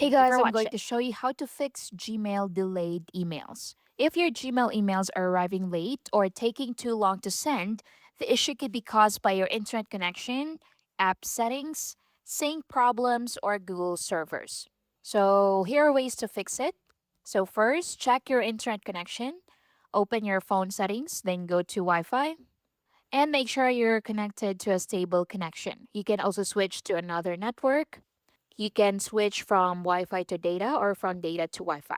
Hey Thank you guys, for I'm going watching. to show you how to fix Gmail delayed emails. If your Gmail emails are arriving late or taking too long to send, the issue could be caused by your internet connection, app settings, sync problems, or Google servers. So, here are ways to fix it. So, first, check your internet connection, open your phone settings, then go to Wi Fi, and make sure you're connected to a stable connection. You can also switch to another network. You can switch from Wi Fi to data or from data to Wi Fi.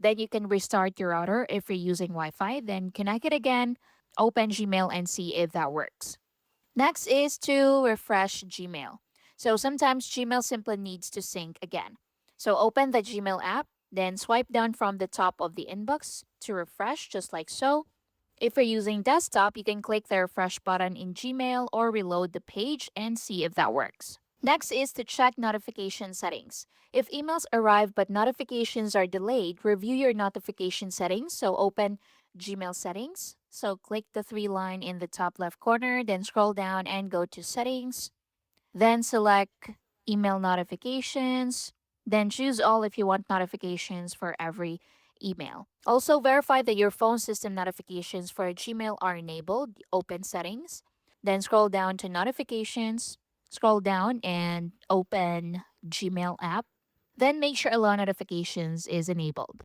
Then you can restart your router if you're using Wi Fi, then connect it again, open Gmail, and see if that works. Next is to refresh Gmail. So sometimes Gmail simply needs to sync again. So open the Gmail app, then swipe down from the top of the inbox to refresh, just like so. If you're using desktop, you can click the refresh button in Gmail or reload the page and see if that works. Next is to check notification settings. If emails arrive but notifications are delayed, review your notification settings. So open Gmail settings. So click the three line in the top left corner, then scroll down and go to settings. Then select email notifications. Then choose all if you want notifications for every email. Also verify that your phone system notifications for Gmail are enabled. Open settings. Then scroll down to notifications. Scroll down and open Gmail app. Then make sure allow notifications is enabled.